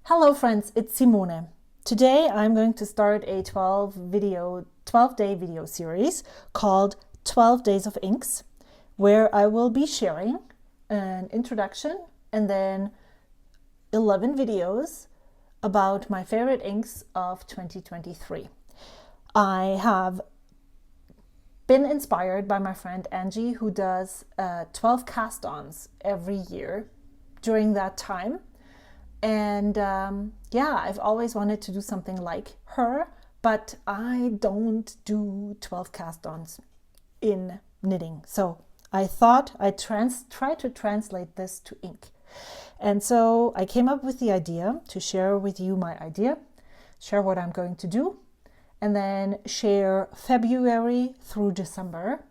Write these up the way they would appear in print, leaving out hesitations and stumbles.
Hello friends, it's Simone. Today I'm going to start a 12-day video series called 12 Days of Inks, where I will be sharing an introduction and then 11 videos about my favorite inks of 2023. I have been inspired by my friend Angie, who does 12 cast-ons every year during that time. And yeah, I've always wanted to do something like her, but I don't do 12 cast-ons in knitting. So I thought I'd try to translate this to ink. And so I came up with the idea to share with you my idea, share what I'm going to do, and then share February through December,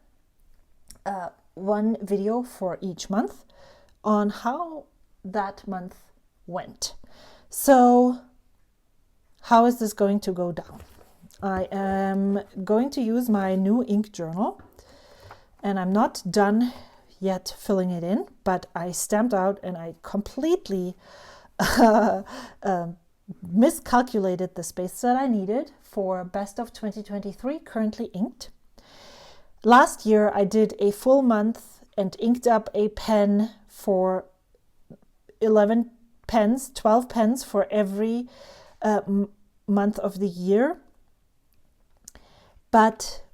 one video for each month on how that month went. So how is this going to go down? I am going to use my new ink journal, and I'm not done yet filling it in, but I stamped out and I completely miscalculated the space that I needed for best of 2023 currently inked. Last year I did a full month and inked up a pen for 11 pens, 12 pens for every month of the year,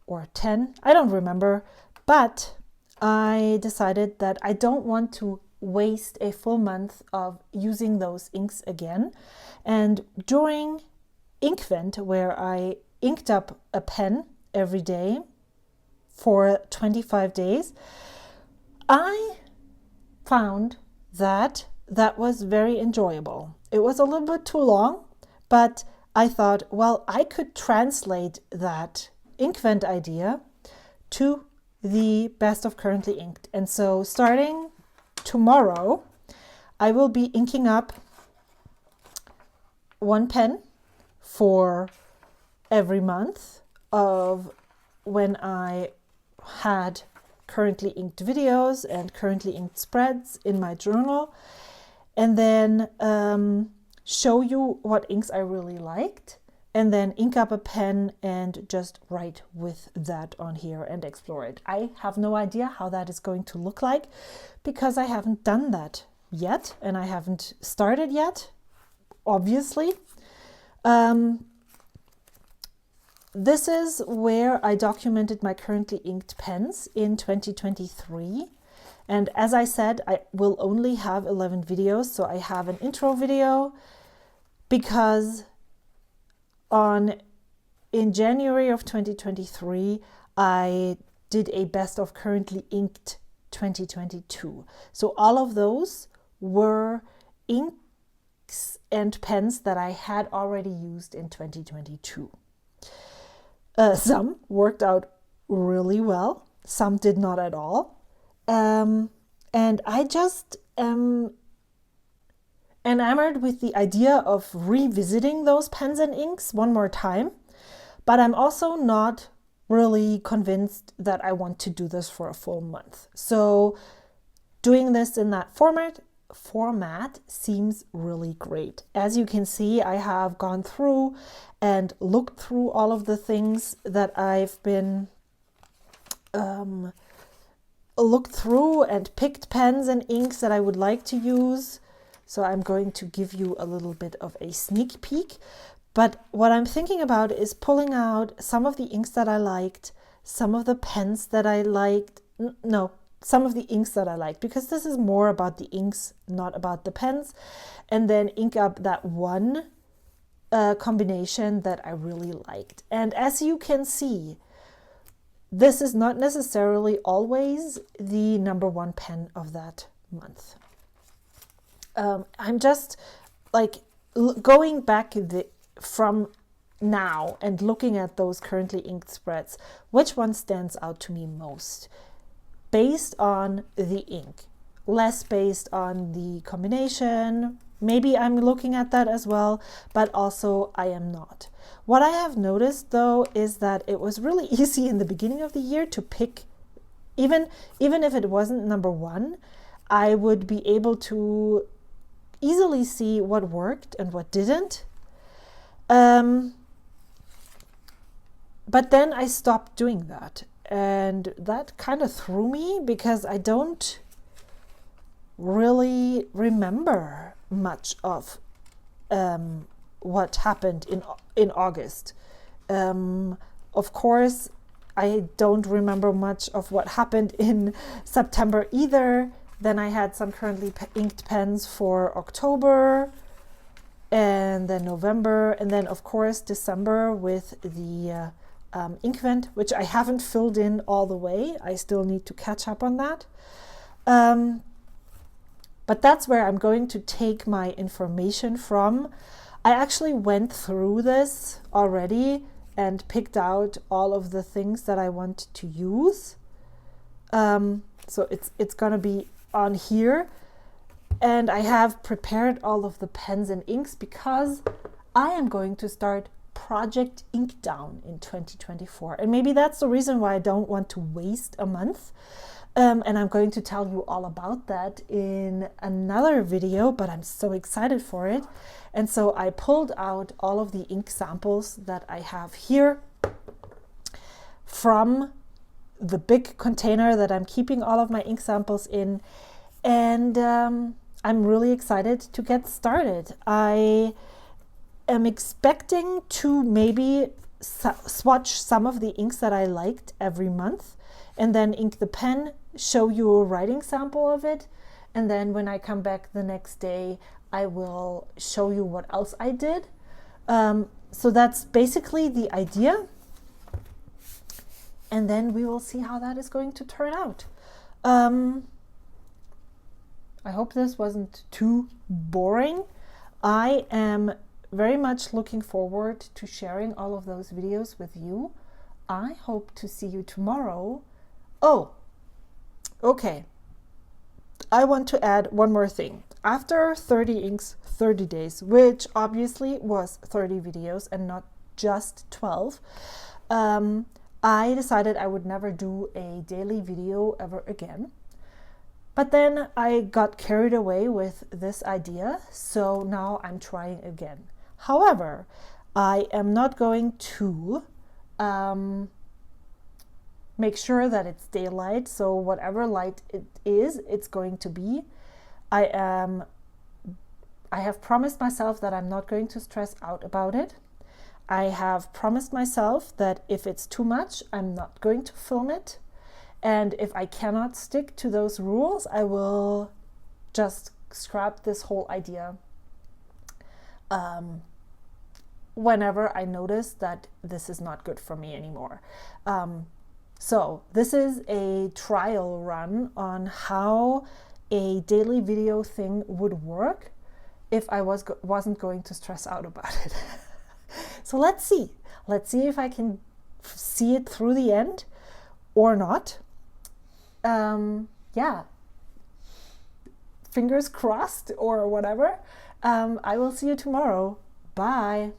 or 10, I don't remember, but I decided that I don't want to waste a full month of using those inks again. And during Inkvent, where I inked up a pen every day for 25 days, I found that was very enjoyable. It was a little bit too long, but I thought, well, I could translate that Inkvent idea to the best of currently inked. And so starting tomorrow, I will be inking up one pen for every month of when I had currently inked videos and currently inked spreads in my journal, and then show you what inks I really liked, and then ink up a pen and just write with that on here and explore it. I have no idea how that is going to look like because I haven't done that yet and I haven't started yet, obviously. This is where I documented my currently inked pens in 2023. And as I said, I will only have 11 videos. So I have an intro video because in January of 2023, I did a best of currently inked 2022. So all of those were inks and pens that I had already used in 2022. Some worked out really well, some did not at all. And I just am enamored with the idea of revisiting those pens and inks one more time, but I'm also not really convinced that I want to do this for a full month. So doing this in that format seems really great. As you can see, I have gone through and looked through all of the things that I've been looked through and picked pens and inks that I would like to use. So I'm going to give you a little bit of a sneak peek. But what I'm thinking about is pulling out some of the inks that I liked, some of the pens that I liked, some of the inks that I liked, because this is more about the inks, not about the pens, and then ink up that one combination that I really liked. And as you can see, this is not necessarily always the number one pen of that month. I'm just like going back from now and looking at those currently inked spreads, which one stands out to me most based on the ink, less based on the combination. Maybe I'm looking at that as well, but also I am not. What I have noticed though is that it was really easy in the beginning of the year to pick, even if it wasn't number one, I would be able to easily see what worked and what didn't. But then I stopped doing that, and that kind of threw me because I don't really remember much of what happened in August. Of course, I don't remember much of what happened in September either. Then I had some currently inked pens for October, and then November, and then of course December with the Inkvent, which I haven't filled in all the way. I still need to catch up on that. But that's where I'm going to take my information from. I actually went through this already and picked out all of the things that I want to use. So it's gonna be on here. And I have prepared all of the pens and inks because I am going to start Project Ink Down in 2024. And maybe that's the reason why I don't want to waste a month. And I'm going to tell you all about that in another video, but I'm so excited for it. And so I pulled out all of the ink samples that I have here from the big container that I'm keeping all of my ink samples in. And I'm really excited to get started. I am expecting to maybe swatch some of the inks that I liked every month, and then ink the pen, show you a writing sample of it, and then when I come back the next day, I will show you what else I did. So that's basically the idea, and then we will see how that is going to turn out. I hope this wasn't too boring. I am very much looking forward to sharing all of those videos with you. I hope to see you tomorrow. Oh, okay. I want to add one more thing. After 30 inks, 30 days, which obviously was 30 videos and not just 12, I decided I would never do a daily video ever again. But then I got carried away with this idea, so now I'm trying again. However, I am not going to make sure that it's daylight, so whatever light it is, it's going to be. I have promised myself that I'm not going to stress out about it. I have promised myself that if it's too much, I'm not going to film it. And if I cannot stick to those rules, I will just scrap this whole idea whenever I notice that this is not good for me anymore. So this is a trial run on how a daily video thing would work if I wasn't going to stress out about it. So let's see if I can see it through the end or not. Yeah, fingers crossed or whatever. I will see you tomorrow. Bye.